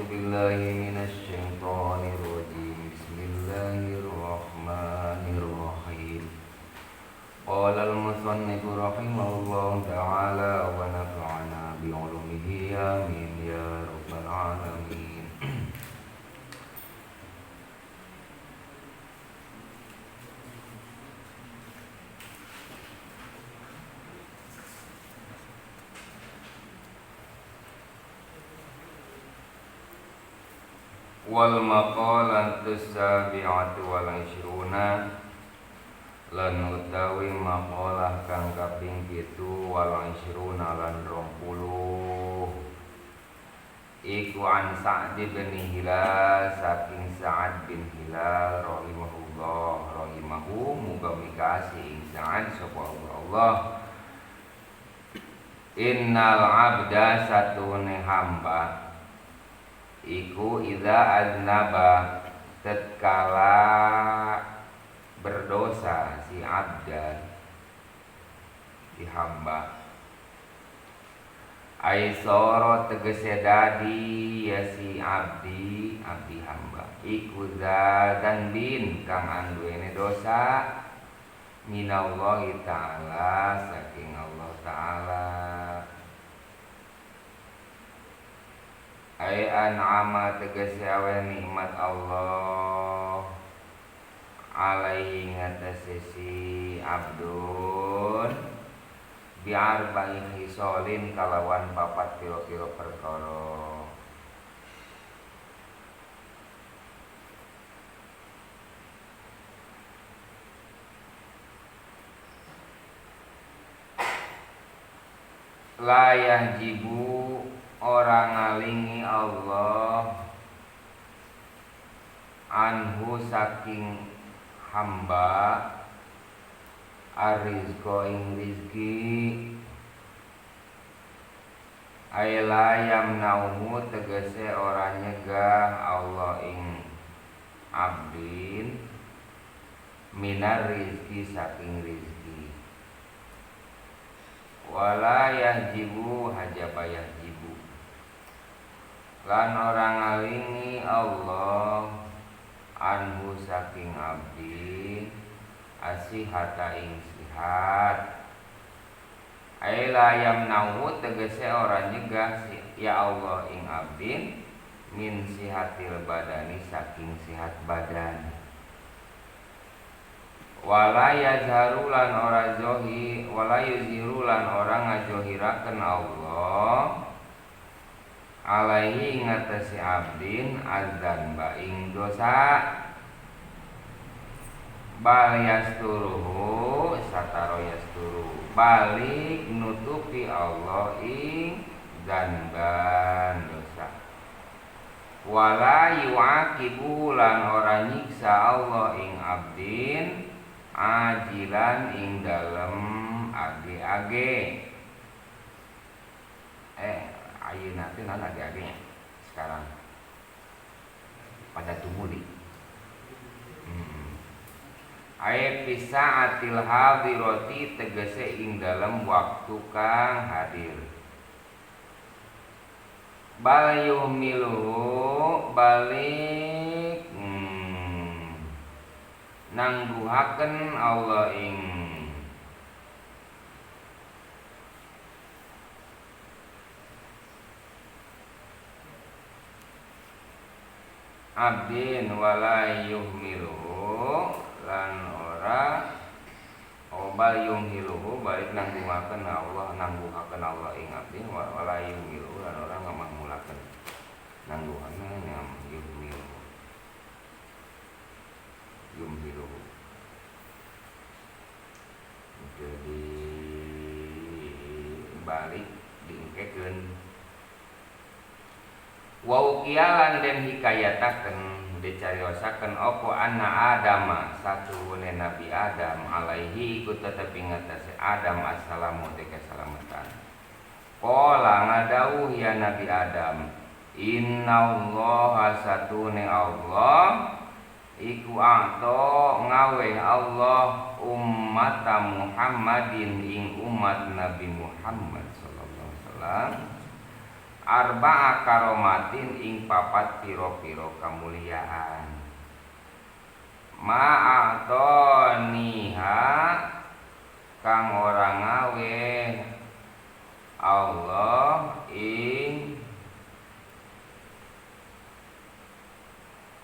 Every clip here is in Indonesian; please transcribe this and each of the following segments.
billahi minasy syaithanir rajim. Bismillahirrahmanirrahim. Qala al-musannif rahimahullah ta'ala wa nafa'ana bi 'ulumihi amin ya rabbal alamin. Wal maqalatu sabi'atu wal ishruna lan utawi maqalah kang kaping 7 wal ishruna lan 20 iku an Sa'd bin Hilal saking Sa'ad bin Hilal rahimahu muga mikasi ing Sa'ad sapa Allah. Innal abda satune hamba iku idza aznaba tatkala berdosa si abdan si hamba aisara tegese dadi ya si abdi hamba iku zadan bin kang anduwene dosa minallahi ta'ala saking Allah ta'ala ay an'ama tegese awe nikmat Allah alaihi ngatasi si abdun biar bayi hisolin kalawan papat kilo-kilo perkara. Layah jibu orang ngalingi Allah anhu saking hamba arizko ing rizki aylayam naumu tegese orang nyegah Allah ing abdin minar rizki saking rizki wala yahjibu hajaba yahjibu lan orang ngalingi Allah anhu saking abdi asihata ing sihat ayla yamnahu tegese orang nyegah ya Allah ing abdin min sihatil badani saking sihat badan wala yazharu lan ora zohi wala yuzhiru lan orang ngajohiraken Allah alaihi ngatasi abdin azan baing dosa bal yasturuhu sataro yasturu balik nutupi Allah ing zanban dosa wala yuaqibu lan ora nyiksa Allah ing abdin ajilan ing dalem age-age ayeuna nanti non age-agenya sekarang pada tumuli pisaatil hadirati tegese ing dalem waktu kang hadir bal yuhmiluhu balik nangguhaken Allah ing abdin wala yuhmiluhu lan ora bal yuhmiluhu balik nangguhaken Allah ing abdin wala yuhmiluhu lan ora ngamangmulaken nangguhaken yumhiluhu jadi balik diengkekeun wa uqiyalan den hikayataken dicariosaken apa anna adama satuhune Nabi Adam alaihi iku tetapi ngatasi Adam assalamu teka salamatan qala ngadawuh ya Nabi Adam innallaha satune Allah iku ato ngawe Allah umat Muhammadin ing umat Nabi Muhammad sallallahu alaihi wasallam arba'a karomatin ing papat piro-piro kamuliaan. Ma'atoniha kang ora ngawe Allah ing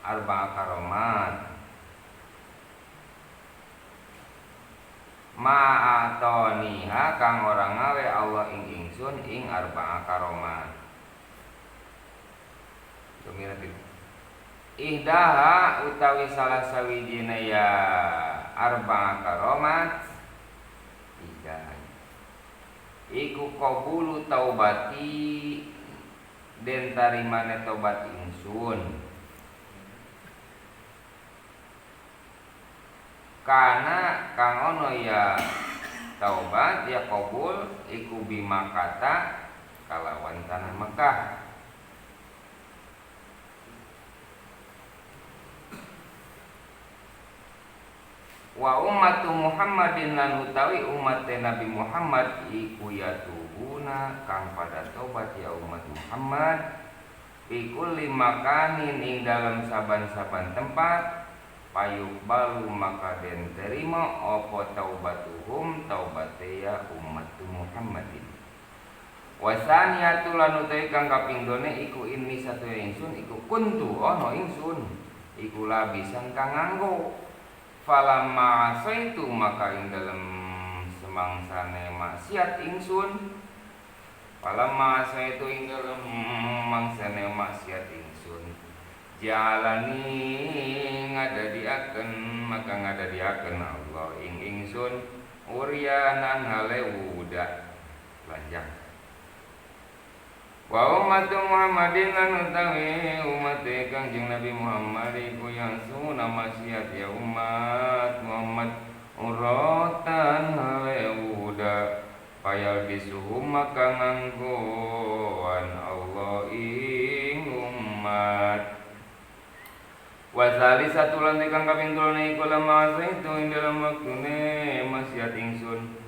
arba'a karomat. Ma'atoniha kang ora ngawe Allah ing ingsun ing arba'a karomat. Ihdaha utawi salah sawijina ya arba'a karomat iku qabulu taubati den tarimane tobat ingsun kana kang ono ya taubat ya qabul iku bima kata kalawan tanah Mekah. Wa ummatu Muhammadin lan utawi umat Nabi Muhammad iku yatubuna kang pada tobat ya umat Muhammad pikul limakanin ing dalam saban-saban tempat payuk balu maka den terima apa taubatuhum taubate ya umat Muhammadin. Wasaniatu lan utawi kang kaping done iku ini satu ingsun iku kuntu ono ingsun iku labisan kang nganggo falamma asaitu maka ing dalem semangsane maksiat ingsun falamma asaitu ing dalem mangsane maksiat ingsun jalani ngadadiaken maka ngadadiaken Allah ing ingsun uryanan hale wuda lanjang. Wa ummatu Muhammadin lan utawi umat Kangjeng Nabi Muhammad iku yang sunah maksiat ya umat Muhammad uratan hawuda payal bisuhum maka nganggoan Allah ing umat. Wa salisatu lan kang kaping 3 iku lamasa itu ing dalam waktune maksiat ingsun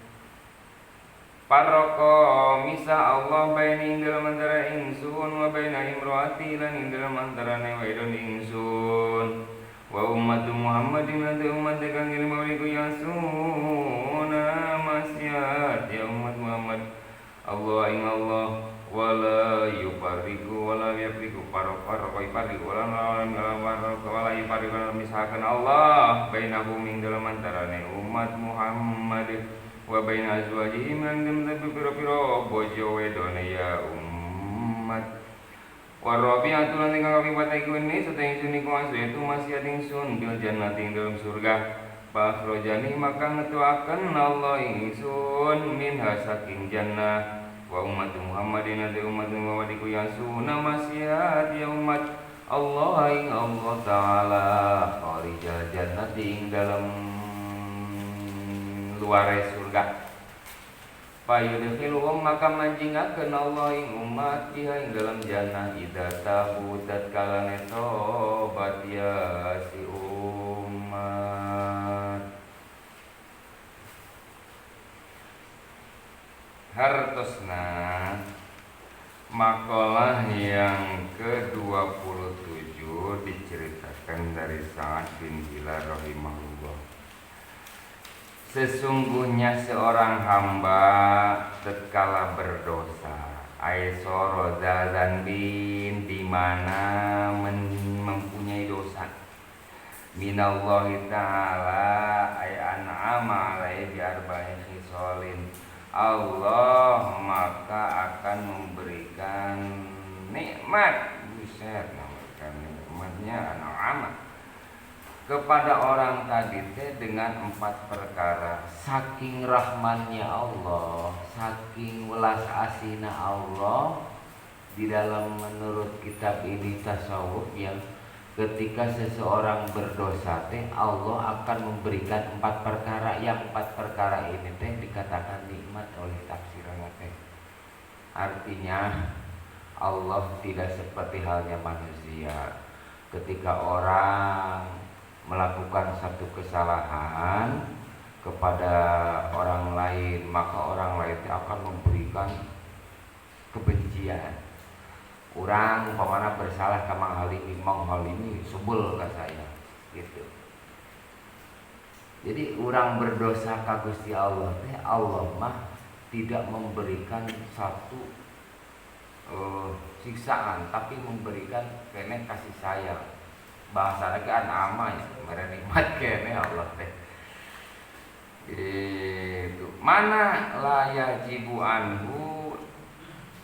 Paroko misa Allah baini ing dalam antara ingsun wa baina imroati lan ing dalam antara wedon ingsun wa ummatu Muhammadin lan umat kang ngirimawiku yasuna masyad ya umat Muhammad Allah ing Allah wala yufariku wala yafriku paroko ipariku wala yufariku misalkan Allah bainahum ing dalam antara umat Muhammad wa baina azwajihim lan dem pira-pira bojo wedone ya umat wa rabi'atu lan kang kaping 4 iku ini seteng ingsun iku itu masih ingsun bil jannati ing dalam surga pakhrojani maka ngetuaken Allah ingsun minha saking jannah wa umat Muhammadin ade umat Muhammad iku yasuna masyad ya umat Allah ing Allah taala kharijal jannati ing dalam luar surga payudkhiluhum maka manjingakeun Allah ing umat biha ing dalam jannah idza tabutat kalane tobat ya si umat. Hartosna makalah yang ke-27 diceritakan dari Sa'ad bin Bilal rahimahullah. Sesungguhnya seorang hamba tatkala berdosa aisoro dzanbin di mana mempunyai dosa minallahi taala ay an'ama alaihi bi arba'in khisalin Allah maka akan memberikan nikmat buset memberikan nikmatnya an'ama kepada orang tadi teh dengan 4 perkara saking rahmannya Allah saking welas asihna Allah di dalam menurut kitab ini tasawuf yang ketika seseorang berdosa teh Allah akan memberikan 4 perkara yang 4 perkara ini teh dikatakan nikmat oleh tafsiran teh artinya Allah tidak seperti halnya manusia ketika orang melakukan satu kesalahan kepada orang lain maka orang lain akan memberikan kebencian Orang umpamana bersalah ka Mang Halimi, Mang Halimi sebel ka saya gitu. Jadi orang berdosa ka Gusti Allah teh, Allah mah tidak memberikan satu siksaan, tapi memberikan kene kasih sayang. Bahasa lagi ama ya, mere nikmat kene Allah teh. Itu mana la yajibu anhu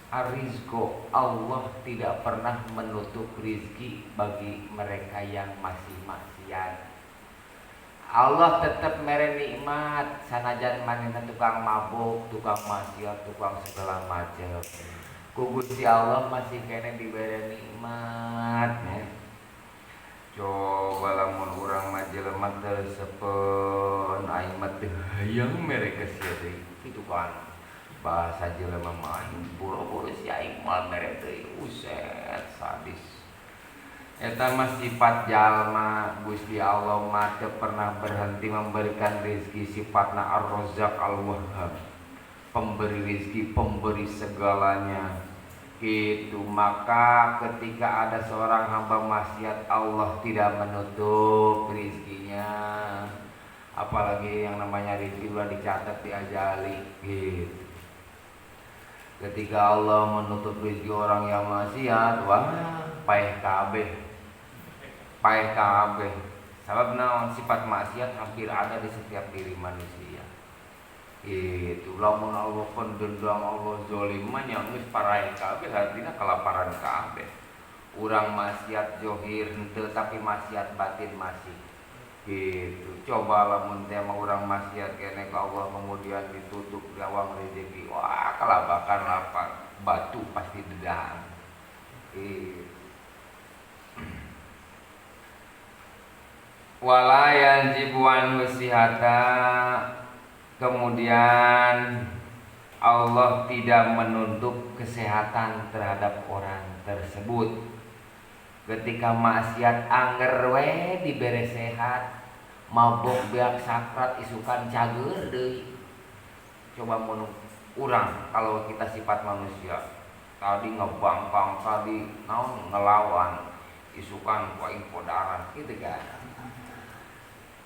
arizqo, Allah tidak pernah menutup rizki bagi mereka yang masih maksiat. Allah tetap mere nikmat sanajan manehna tukang mabuk, tukang maksiat, tukang segala macam. Ku Gusti Allah masih kene diberi nikmat ya. Coba lamun urang mah jelema teu sepen aing mah teu hayang mere geus deui. Kitu kan. Bahasa jelema mah boro-boro si aing moal mere deui. Uset sadis. Eta mah sifat jalma. Gusti Allah mah teu pernah berhenti memberikan rezeki, sifatna Ar-Razzaq Al-Wahhab, pemberi rezeki, pemberi segalanya. Gitu. Maka ketika ada seorang hamba maksiat, Allah tidak menutup rezekinya. Apalagi yang namanya rezeki udah dicatat, diajali gitu. Ketika Allah menutup rezeki orang yang maksiat, wah paeh kabeh. Paeh kabeh. Sabab naon, sifat maksiat hampir ada di setiap diri manusia. Itu lamun Allah pendendam, Allah zolim mah nya geus paraeh kabeh, artinya kelaparan kabeh. Urang maksiat zohir henteu, tapi maksiat batin masih. Gitu. Coba lamun teh mah urang maksiat kene ka Allah kemudian ditutup gawang rezeki, wah kalabakan lapar, batu pasti dedang. Wala yanjibu an wasihata, kemudian Allah tidak menuntut kesehatan terhadap orang tersebut. Ketika maksiat anger we dibere sehat, mabok beak sakrat isukan cager deui. Coba mun urang kalau kita sifat manusia, tadi ngebangkang, tadi naon ngelawan, isukan ku aing podaran gitu kan.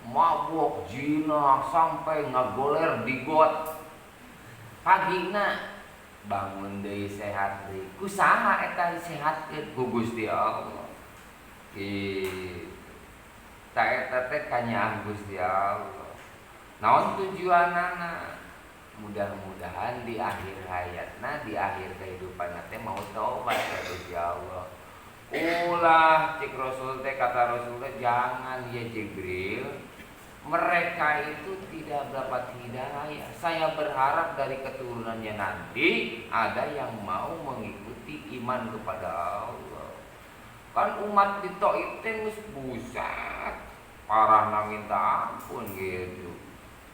Mabok zina sampai ngagoler di got. Pagina bangun deui sehat deui. Kusaha eta disehatkeun? Ku Gusti Allah. Ta eta teh kanyaah Gusti Allah. Naon tujuanana? Mudah-mudahan di akhir hayatna, di akhir kehidupanna teh mau tobat ka Gusti Allah. Ulah cik Rasul teh, kata Rasul teh, jangan ya Jibril, mereka itu tidak dapat hidayah. Saya berharap dari keturunannya nanti ada yang mau mengikuti iman kepada Allah. Kan umat di Taif teh geus buset, parahna minta ampun gitu.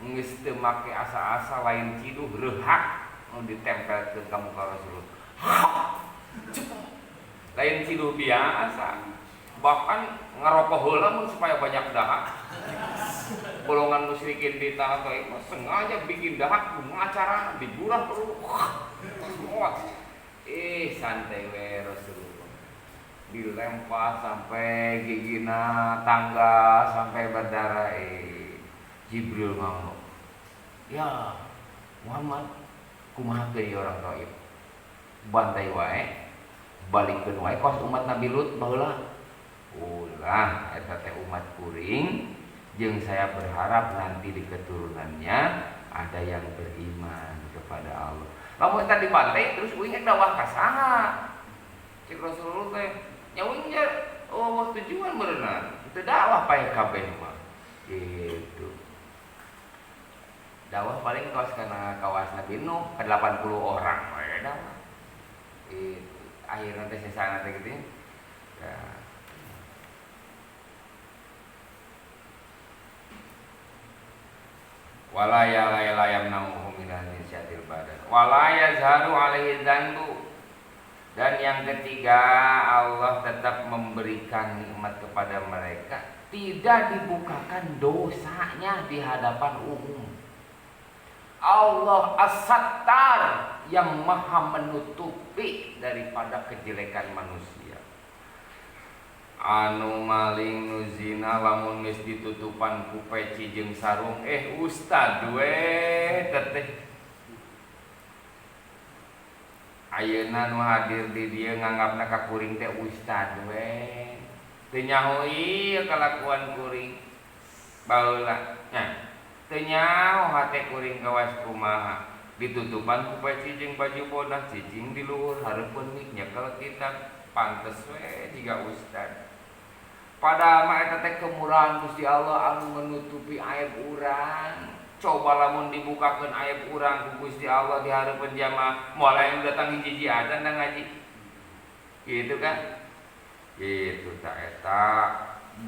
Geus teu make asa-asa lain ciduh reuhak nu ditempelkeun ka muka Rasul. Lain ciduh biasa. Bahkan ngerokok heula mun supaya banyak dahak. Golongan musyrikin di tanah Taif sengaja bikin dahak acara digurah perlu. Santai we Rasulullah. Dilempar sampai gigina tangga sampai berdarah. Jibril ngomong, ya Muhammad, kumaha teh orang Taif, bantai wae, balikeun wae kos umat Nabi Lut baheula. Ulah eta teh umat kuring, jeung saya berharap nanti di keturunannya ada yang beriman kepada Allah. Lamun eta dibantai terus uing dakwah ka saha? Cik Rasulullah teh nya uing tujuan berenang, teu dakwah paeh kabeh mah. Gitu. Dakwah paling kawas kana kawas Nabi Nuh ke 80 orang we dakwah. Akhirna teh sesana teh gitu. Ya. Wala yamna'uhum min nisyatil badan. Wala yazharu alaihi dzanbu. Dan yang ketiga, Allah tetap memberikan nikmat kepada mereka, tidak dibukakan dosanya di hadapan umum. Allah As-Sattar yang maha menutupi daripada kejelekan manusia. Anu maling nu zina lamun geus ditutupan ku peci jeung sarung, ustad we teteh. Ayeuna nu hadir di dieu nganggapna ka kuring teh ustad we. Teu nyaho ieu kalakuan kuring. Baheula. Nya, teu nyaho hate kuring kawas kumaha. Ditutupan ku peci jeung baju bodas cicing di luhur hareupeun mik nyekel kitab pantes we jiga ustad. Padahal mah eta teh kemurahan Gusti Allah anu menutupi aib urang. Coba lamun dibukakeun aib urang ku Gusti Allah di hareupeun jamaah, moal aya datang hiji-hiji adzan da ngaji. Gitu kan? Gitu ta eta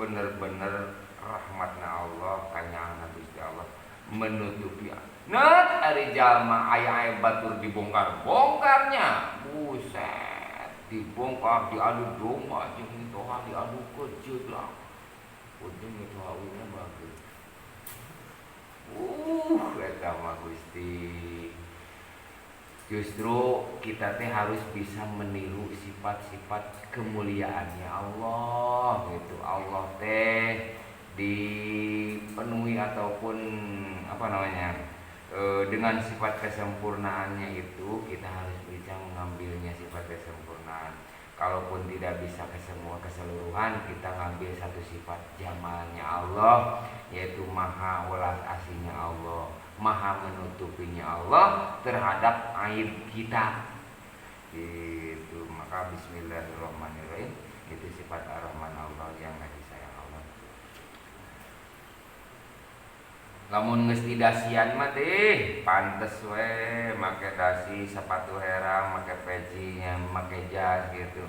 bener-bener rahmatna Allah kanyana Gusti Allah menutupi. Net ari jalma aya aib batur dibongkar-bongkarnya. Buset, dibongkar diadu domba jeung toha diadu kejeut lah. Ujung itu awina bagus. Eta mah Gusti. Justru kita teh harus bisa meniru sifat-sifat kemuliaannya Allah gitu. Allah teh dipenuhi ataupun dengan sifat kesempurnaannya itu kita harus bisa mengambilnya sifat kesempurnaan. Kalaupun tidak bisa ke semua keseluruhan, kita ngambil satu sifat jamalnya Allah, yaitu maha welas asihnya Allah, maha menutupinya Allah terhadap aib kita. Itu maka bismillahirrahmanirrahim, itu sifat ar-Rahman Allah yang kasih sayang Allah. Lamun geus didasian mah teh pantes we make dasi, sepatu herang, make pecinya, make jas gitu.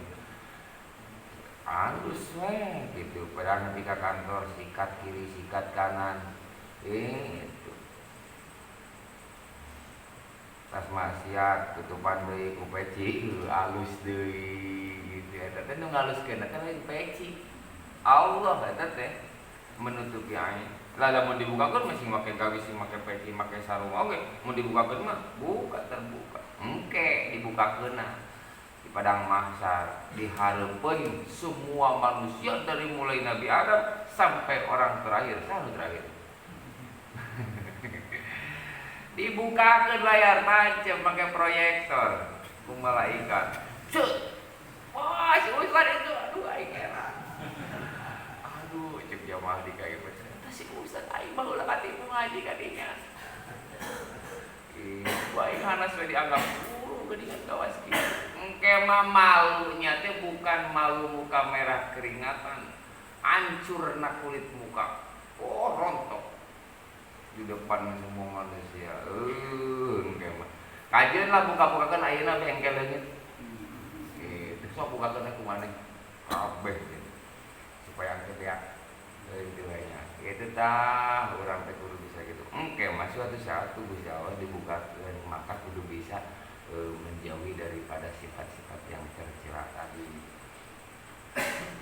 Halus we gitu. Padahal ketika kantor sikat kiri, sikat kanan. Itu. Tas maksiat tutupan deui ku peci, halus deui gitu. Eta teh nu ngaluskeun eta peci. Allah eta teh menutupi aib. Lah lamun dibukakeun masih make gawis, make peci, make sarung oge. Mun dibukakeun mah buka terbuka. Engke dibukakeunna di padang mahsyar dihareupeun semua manusia dari mulai Nabi Adam sampai orang terakhir. Sanu terakhir? Dibukakeun layar tancep make proyektor ku malaikat. Cet. Wah, si Ustaz itu aduh aing heran. Aduh, cek jamaah di kayu si Ustaz aing baheula katimu ngaji kadinya. Baik hanas we dianggap guru geuningan gawas kieu. Engke mah malunya teh bukan malu muka merah keringatan, hancurna kulit muka. Oh, rontok di depan semua manusia. Engke mah. Kajeun lah buka-bukakeun ayeuna bengkel leungit. Teu sok bukakeun ku maneh kabeh supaya engke beak. Itu nya. Itu tah urang teh kudu bisa gitu. Engke mah suatu saat Gusti Allah dibukakeun maka kudu bisa menjauhi daripada sifat-sifat yang tercela tadi.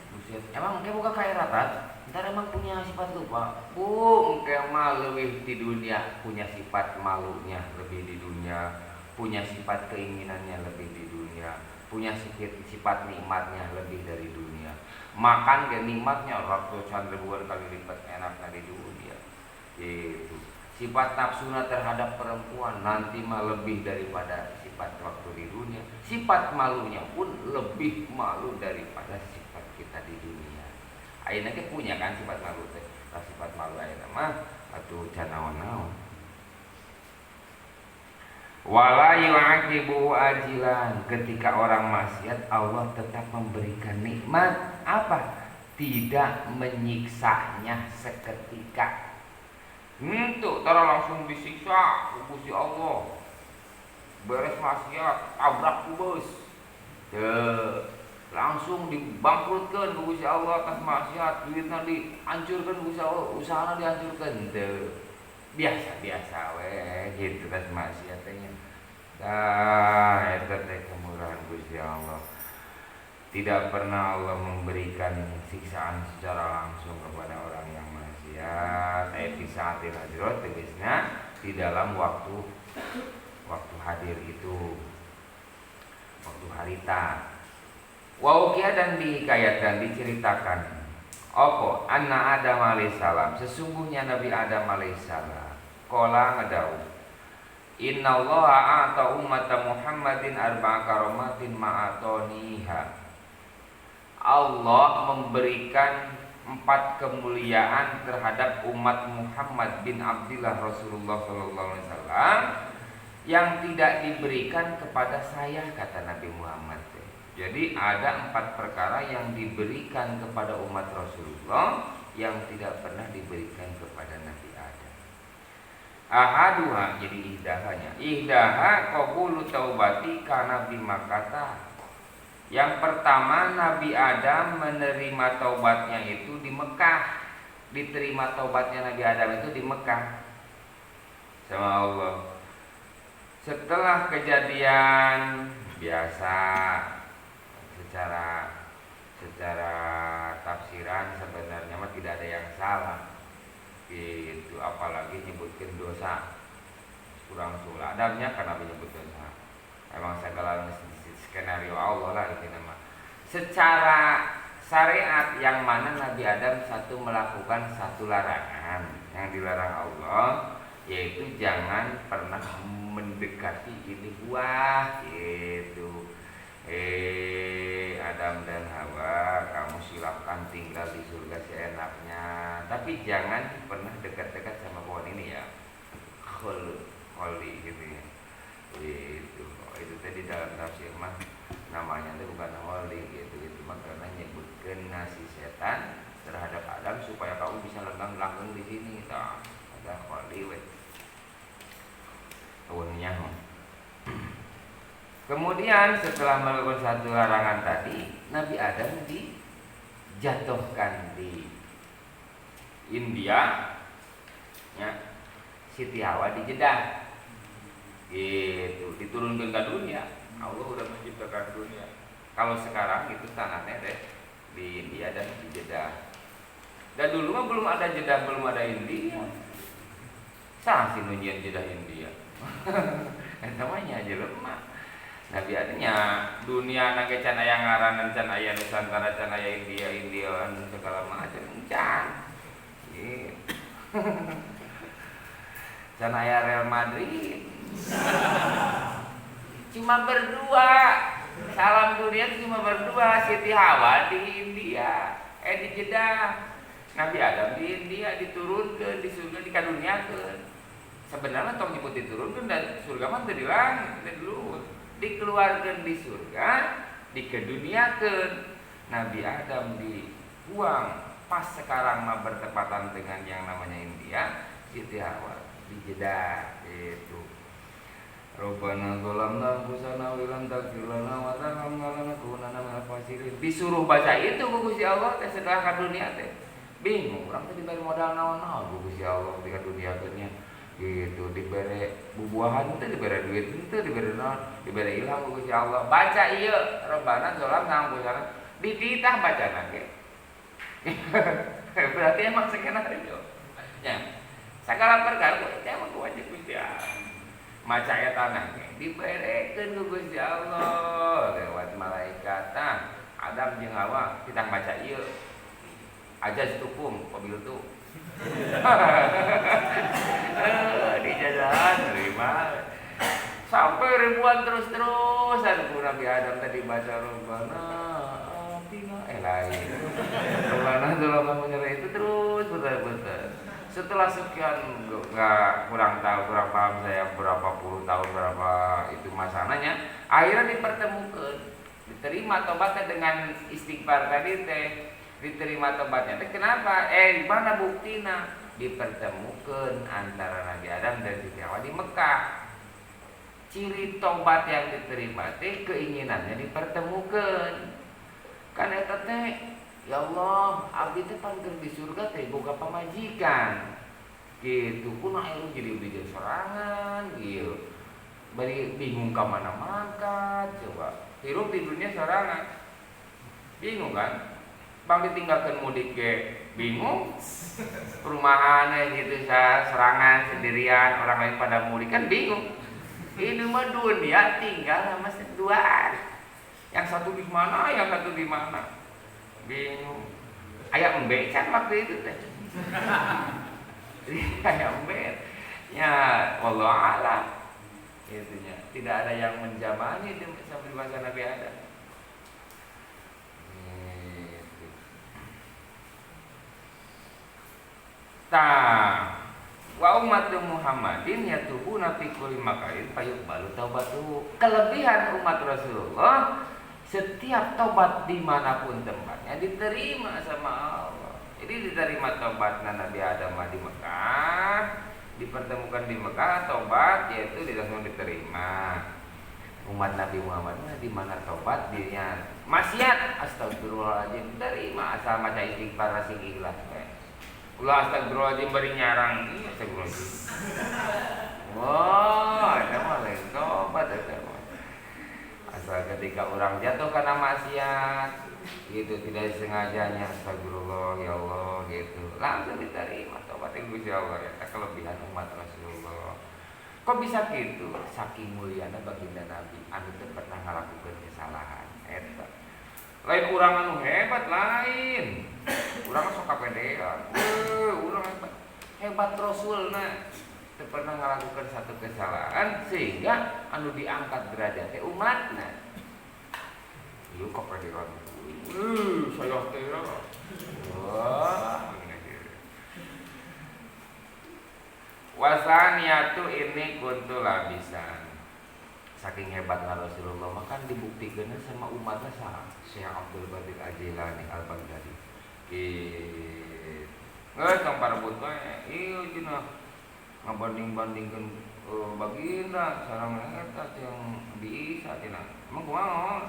Buset, emang engke buka kairatan? Entar emang punya sifat lupa. Engke mah leuwih di dunia punya sifat malunya lebih di dunia, punya sifat keinginannya lebih di dunia, punya sifat nikmatnya lebih dari dunia. Makan ke nikmatnya ratusan ribuan kali lipat enaknya di dunia. Itu sifat nafsuna terhadap perempuan nanti mah lebih daripada sifat waktu di dunia. Sifat malunya pun lebih malu daripada sifat kita di dunia. Ayeuna ge punya kan sifat malu teh. Sifat malu ayeuna mah atuh can naon-naon. Wala yu'aqibu ajilan, ketika orang maksiat Allah tetap memberikan nikmat apa? Tidak menyiksanya seketika. Itu tara langsung disiksa ku Gusti Allah. Beres maksiat tabrak ku beus. Langsung dibangkrutkeun ku Gusti Allah atas maksiat, duitna dihancurkeun ku Gusti Allah, usahana dihancurkeun teu. Biasa-biasa we gitu kan maksiat teh nya. Eta teh kemurahan Gusti Allah. Tidak pernah Allah memberikan siksaan secara langsung kepada orang yang maksiat. Fi sa'atil hajrat tegasna di dalam waktu waktu hadir itu waktu harita. Wa ukiya dan dihikayatkan, diceritakan opo anna Adam alaihissalam, sesungguhnya Nabi Adam alaihissalam qala ngadau inna allaha a'ta ummata Muhammadin arba'a karomatin ma'atoniha. Allah memberikan 4 kemuliaan terhadap umat Muhammad bin Abdillah Rasulullah sallallahu alaihi wasallam yang tidak diberikan kepada saya, kata Nabi Muhammad. Jadi ada 4 perkara yang diberikan kepada umat Rasulullah yang tidak pernah diberikan kepada Nabi Adam. Ahaduha, jadi ihdaha qabulu taubati kana bimakata. Yang pertama, Nabi Adam menerima taubatnya itu di Mekah. Diterima taubatnya Nabi Adam itu di Mekah sama Allah. Setelah kejadian biasa, secara tafsiran sebenarnya mah tidak ada yang salah. Itu apalagi nyebutkan dosa kurang sula adabnya karena menyebut dosa. Emang segala skenario Allah lah itu nama. Secara syariat yang mana Nabi Adam satu melakukan satu larangan yang dilarang Allah, yaitu jangan pernah mendekati ini buah gitu. Adam dan Hawa, kamu silahkan tinggal di surga seenaknya, tapi jangan pernah dekat-dekat sama pohon ini ya. Kholi gitu ya. Itu tadi dalam tafsir mah namanya itu bukan kholi gitu mah karena nyebutkan nasi setan terhadap Adam supaya kamu bisa langgeng-langgeng di sini. Ada kholi we. Tahunnya. Kemudian setelah melakukan satu larangan tadi, Nabi Adam dijatuhkan di India, ya, Siti Hawa di Jeddah, gitu, diturunkan ke dunia. Allah udah menciptakan dunia. Kalau sekarang itu tanahnya deh di India dan di Jeddah. Dan dulu mah belum ada Jeddah, belum ada India. Sang si nunjian Jeddah India. Namanya aja lemah. Nabi adanya dunia nage can aya ngaranan can aya Nusantara can aya India segala macam can. Can aya Real Madrid. Cuma berdua. Salam dunia cuma berdua, Siti Hawa di India, di Jeddah. Nabi Adam di India diturunkan di surga dikaduniakeun. Sebenarnya tong nyebut diturunkan dan surga mah teu di langit dulu. Dikeluarkan di surga, dikeduniakeun. Nabi Adam dibuang pas sekarang mah bertepatan dengan yang namanya India, Siti Hawa di Jeddah itu. Rabbana zalamna anfusana wa lam taghfir lana wa tarhamna lanakunanna minal khasirin. Disuruh baca itu ku Gusti Allah teh setelah ka dunia teh. Bingung urang teh diberi modal naon-naon ku Gusti Allah di duniakeunnya. Gitu diberi bubuahan itu diberi duit itu diberi naon diberi ilham ku Gusti Allah baca ieu Rabbana zalamna anfusana dititah bacana ge. Berarti emang skenario ya segala perkara itu emang wajib Gusti Allah maca aya tanah ge diberekeun ku Gusti Allah lewat malaikat. Adam jeung Hawa kita baca ieu aja tukum mobil tuh di jalan terima sampai ribuan terus-terusan Nabi Adam tadi baca Rabbana atina lain Rabbana dalam menyerah itu terus putar-putar. Setelah sekian nggak kurang paham saya berapa puluh tahun berapa itu masalahnya, akhirnya dipertemukan diterima tobatnya dengan istighfar tadi teh. Diterima tobatnya. Kenapa? Di mana buktinya? Dipertemukan antara Nabi Adam dan Siti Hawa di Mekah. Ciri tobat yang diterima teh keinginannya dipertemukan. Kan eta teh, ya Allah, abdi teh pangger di surga teh boga pamajikan. Gitu, kunaon aya jadi udah sorangan gitu. Bari bingung ka mana mangkat coba. Hirup di dunia sorangan. Bingung kan? Bang ditinggalkan mudik ke bingung perumahan gitu serangan sendirian orang lain pada mudik kan bingung Ini mah dunia tinggal sama seduaan. Yang satu di mana, yang satu di mana. Bingung. Ayam embe kan waktu itu teh. Ayam embe. Ya, wallahu a'lam. Itunya. Tidak ada yang menjamani sampai di masa Nabi Adam. Wa ummatu Muhammadin yatubuna fi kulli makarin fayuqbalu taubatu. Kelebihan umat Rasulullah, setiap tobat dimanapun tempatnya diterima sama Allah. Jadi diterima tobatnya Nabi Adam di Mekah, dipertemukan di Mekah, tobat yaitu langsung diterima. Umat Nabi Muhammad di mana tobat dirinya maksiat, astagfirullahaladzim, terima asal maca istighfar sing ikhlas. Ulah astagfirullahaladzim bari nyarang, iya astagfirullahaladzim. Wah, itu mah lain tobat itu mah. Asal ketika orang jatuh karena maksiat, gitu tidak sengajanya, astagfirullah ya Allah gitu, langsung diterima tobat yang Gusti Allah ya. Kelebihan umat Rasulullah. Kok bisa gitu? Saking muliana baginda Nabi, anu teu pernah ngalakukeun kesalahan. Eta. Lain urang anu hebat lain. Urang sok kapedean. Urang hebat Rasulna. Teu pernah ngalakukeun satu kesalahan sehingga anu diangkat derajatnya umatna. Ieu kapedean. Saya teh. Wah. Wasaniyatu ini kuntu labisan. Saking hebatnya Rasulullah, maka dibuktikan sama umatnya sah. Syekh Abdul Qadir Al-Jilani Al-Baghdadi. Nggak tong parebut wae. Ieu cenah ngabanding-bandingkeun baginda sareng eta yang Nabi Isa cenah. Emang kumaha?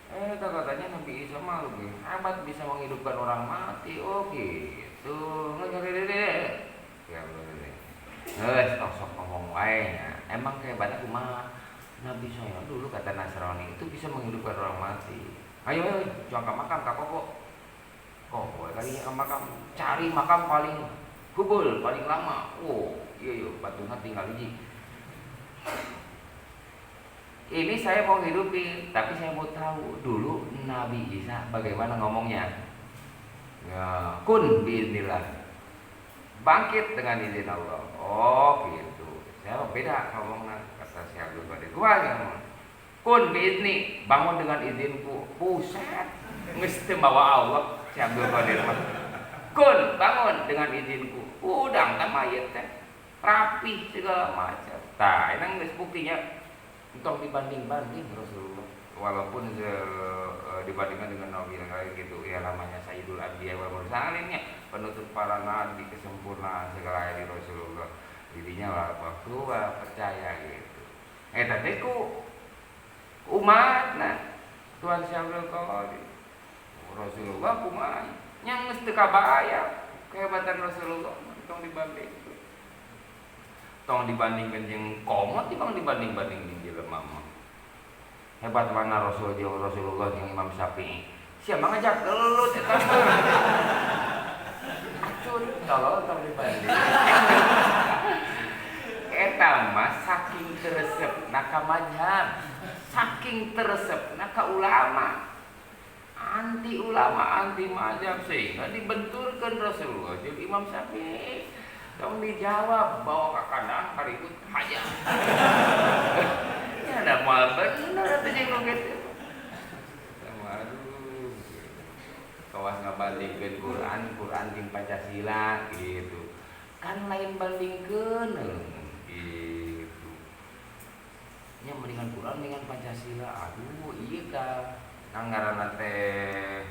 Eta katanya Nabi Isa mah lebih hebat bisa menghidupkan orang mati. Oh gitu. Ngeri. Ya bener. Sok ngomong wae nya. Emang kehebatnya kumaha? Nabi saya dulu kata Nasrani itu bisa menghidupkan orang mati. Ayo jual ke makam ka kok. Kok kali ke makam, cari makam paling hubul, paling lama. Oh, iya batuna tinggal hiji. Ini saya mau hidupin, tapi saya mau tahu dulu Nabi Isa bagaimana ngomongnya. Ya, kun biiznillah. Bangkit dengan izin Allah. Oh gitu. Saya beda ngomongnya kata Syekh Abdul Qadir. Gua ngomong. Kun biizni, bangun dengan izinku. Buset. Geus teu bawa Allah Syekh Abdul Qadir mah. Kun bangun dengan izinku. Udang teh mayit teh. Rapi segala macam. Tah, ini geus buktinya untuk dibanding-banding Rasulullah. Walaupun dibandingkan dengan Nabi yang lain gitu, ya namanya Sayyidul Anbiya wal Mursalin ya, penutup para nabi, kesempurnaan segala di Rasulullah. Dirinya lah waktu percaya gitu. Tadi ku umat nah Tuhan Syabdul Qadir Rasulullah kumaha yang geus teu kabahaya kehebatan Rasulullah tong dibandingkan jeung komot tibang dibanding-banding jeung jelema mah. Hebat mana Rasulullah yang Imam Syafi'i. Siapa ngajak gelut eta mah. Acun tolol tong dibanding. Eta mah saking teresepna ka mazhab, saking teresepna ka ulama. Anti ulama, anti mazhab sehingga dibenturkeun Rasulullah jeung Imam Syafi'i. Tong dijawab bawa ka kandang karibut haja. Ada mal bener atuh jeung gitu. Aduh. Kawas ngabandingkeun Quran jeung Pancasila gitu. Kan lain bandingkeun gitu. Nya mendingan Quran dengan Pancasila. Aduh, ieu tah ngaranna teh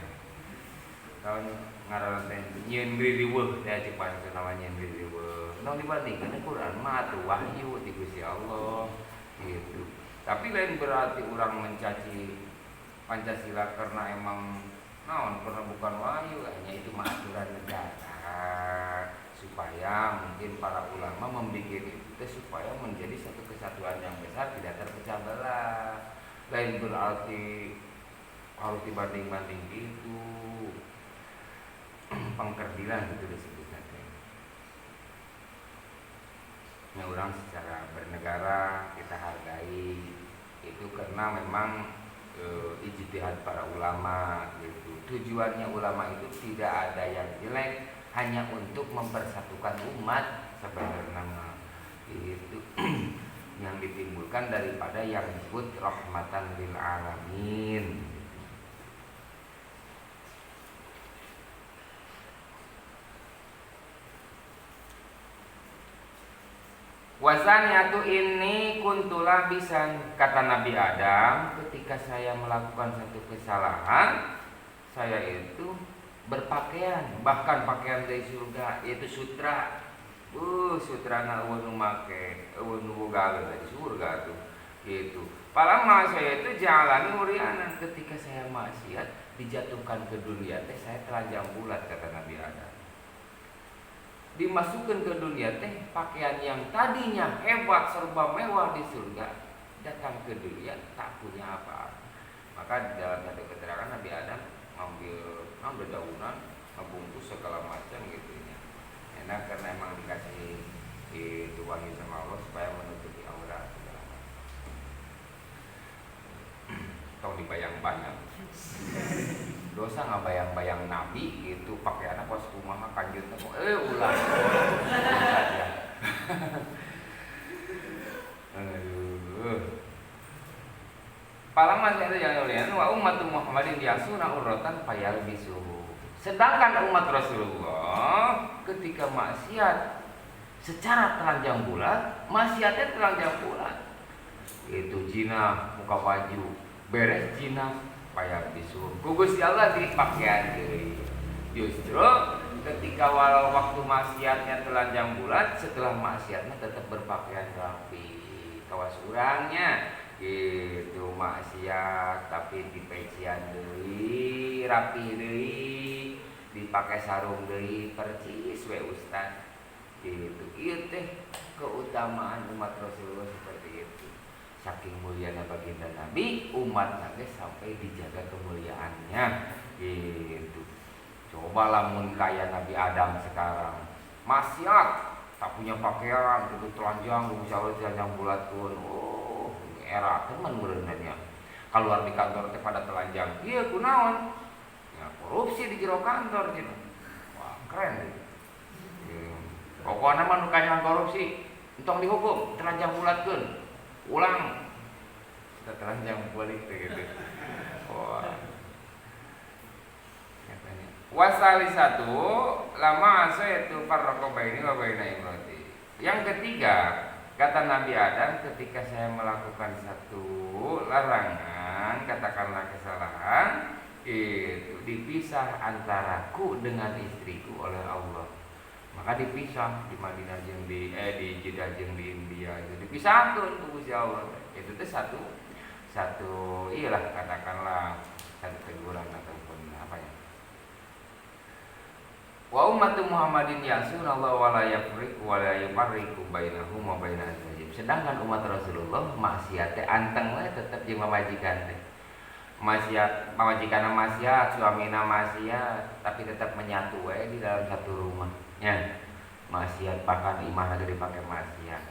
tahun ngaranna teh nyeun ririweuh teh cek pancen namanya nyeun ririweuh. Nong dibandingkeun Quran mah atuh wahyu ti Gusti Allah gitu. Tapi lain berarti orang mencaci Pancasila karena emang naon karena bukan wahyu, hanya itu aturan negara supaya mungkin para ulama membuat itu supaya menjadi satu kesatuan yang besar tidak terpecah belah. Lain berarti harus dibanding-banding gitu. Pengkerdilan gitu disebutnya. Ya, orang secara bernegara kita hargai itu karena memang ijtihad para ulama gitu. Tujuannya ulama itu tidak ada yang jelek, hanya untuk mempersatukan umat sebenarnya itu yang ditimbulkan daripada yang disebut rahmatan lil alamin. Wasaniatu ini kuntulah bisa, kata Nabi Adam, ketika saya melakukan satu kesalahan, saya itu berpakaian, bahkan pakaian dari surga, yaitu sutra. Sutra na eueuh nu make, eueuh nu boga dari surga tuh. Gitu. Palama saya itu jalani murianan, ketika saya maksiat dijatuhkan ke dunia teh saya telanjang bulat, kata Nabi Adam. Dimasukkan ke dunia teh pakaian yang tadinya hebat serba mewah di surga datang ke dunia tak punya apa-apa. Maka dalam satu keterangan Nabi Adam ngambil daunan, ngebungkus segala macam gitu ya. Enak karena emang dikasih dituangi sama Allah supaya menutupi aurat segala macam. Tong dibayang-bayang. Dosa ngabayang-bayang Nabi gitu pakai anak pas kumaha kanjut ulah. Palaman saya jangan lihat wa umat Muhammadin yasuna urratan payal bisuhu. Sedangkan umat Rasulullah ketika maksiat secara telanjang bulat, maksiatnya telanjang bulat. Itu zina muka baju, beres zina payah bisu gugus Allah di pakaian deui. Justru ketika walau waktu maksiatnya telanjang bulat, setelah maksiatnya tetap berpakaian rapi. Kawas urangnya gitu maksiat tapi dipecian deui, rapi deui, dipakai sarung deui, percis we ustaz. Gitu. Ieu teh keutamaan umat Rasulullah seperti itu. Saking mulianya baginda Nabi, umat Nabi sampai dijaga kemuliaannya gitu. Coba lamun kaya Nabi Adam sekarang maksiat, tak punya pakaian, gitu telanjang, bisa telanjang bulat pun. Era teman berenanya. Keluar di kantor teh pada telanjang. Iya kunaon? Ya korupsi di jero kantor gitu. Wah, keren gitu. Pokoknya mah nu kanjang korupsi, entong dihukum, telanjang bulatkeun. Ulang kita telanjang balik gitu. Wah. Wasali satu lama saya itu farraqo baini wa baina imrati. Yang ketiga, kata Nabi Adam ketika saya melakukan satu larangan, katakanlah kesalahan, itu dipisah antaraku dengan istriku oleh Allah. Maka dipisah di Madinah jeung di Jeddah jeung di India itu dipisahkeun ku Gusti Allah. Itu teh satu iyalah katakanlah satu teguran ataupun apa ya. Wa ummatu Muhammadin ya'sunallahu wa la yafriqu wa la yufarriqu bainahum wa baina azwajihim. Sedangkan umat Rasulullah maksiat teh anteng we tetep jeung mamajikan teh. Maksiat pamajikanna maksiat, suamina maksiat, tapi tetap menyatu we di dalam satu rumah. Ya, maksiat pakan imah lagi dipakai maksiat.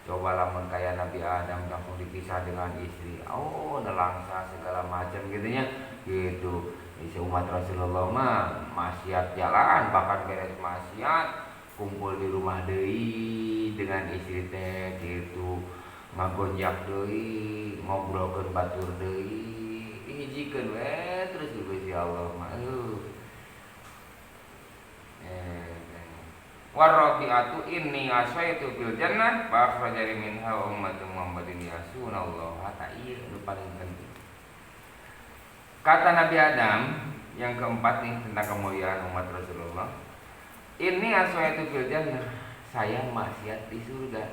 Coba lamun kaya Nabi Adam langsung dipisah dengan istri, nelangsa segala macam gitunya, gitu. Isi umat Rasulullah mah maksiat jalan, bahkan beres maksiat kumpul di rumah deui dengan istri teh gitu, ngagonjak deui, ngobrolkeun batur deui, hijikeun we terus di Gusti Allah mah. Warabi'atu inni asaitu fil jannah fa akhrajani minha ummatun Muhammadin yasunallaha ta'ala. Itu paling penting. Kata Nabi Adam yang keempat nih tentang kemuliaan umat Rasulullah. Ini asaitu fil jannah, saya maksiat di surga.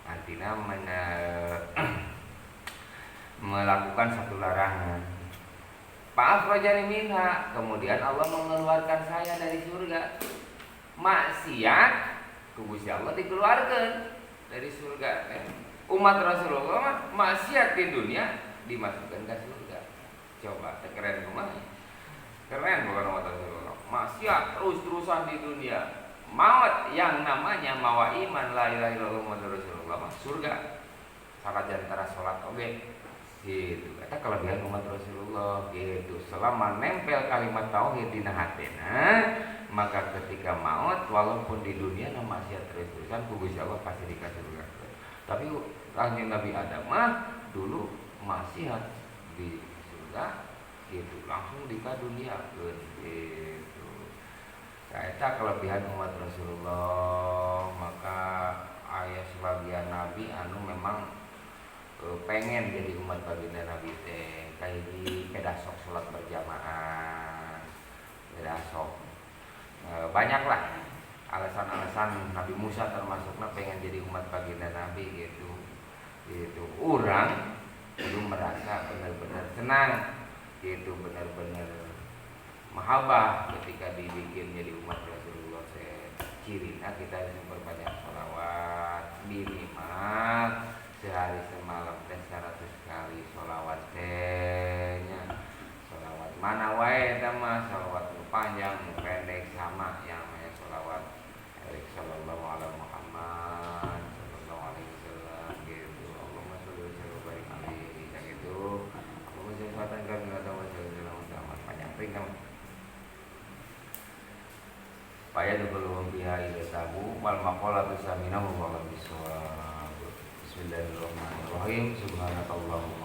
Artinya melakukan satu larangan. Fa akhrajani minha, kemudian Allah mengeluarkan saya dari surga. Maksiat ku Gusti Allah dikeluarkan dari surga. Umat Rasulullah maksiat di dunia dimasukkan ke surga. Coba keren rumahnya. Keren bukan umat Rasulullah. Maksiat terus-terusan di dunia, maut yang namanya mawa iman la ilaha illallah Muhammadur Rasulullah mah surga sarajantara salat oge gitu. Eta kelebihan umat Rasulullah gitu. Selama nempel kalimat tauhid dina hatena, maka ketika maut walaupun di dunia masih terus-terusan ku Gusti Allah pasti dikasih surga. Tapi kanjeng Nabi Adam mah dulu masih di surga gitu, langsung dikaduniakeun gitu. Eta kelebihan umat Rasulullah. Maka aya sebagian nabi anu memang pengen jadi umat baginda Nabi teh kayak di pedasok sholat berjamaah pedasok banyaklah alasan-alasan Nabi Musa termasuknya pengen jadi umat baginda Nabi gitu. Orang belum merasa benar-benar senang gitu, benar-benar mahabbah ketika dibikin jadi umat Rasulullah. Cirinya kita harus memperbanyak sholawat minimal sehari semalam teh 100 kali sholawat tehnya. Sholawat mana wae eta mah, sholawat nu panjang nu pendek sama yang namanya sholawat sallallahu alaihi Muhammad sallallahu alaihi wasallam gitu. Allahumma sholli wa sallim wa barik alaihi gitu. Allahumma sholli wa sallim panjang ringkang supaya dibelum biha ila tabu wal maqala bisaminahu wa bisawab. Bismillahirrahmanirrahim. Subhanakallahumma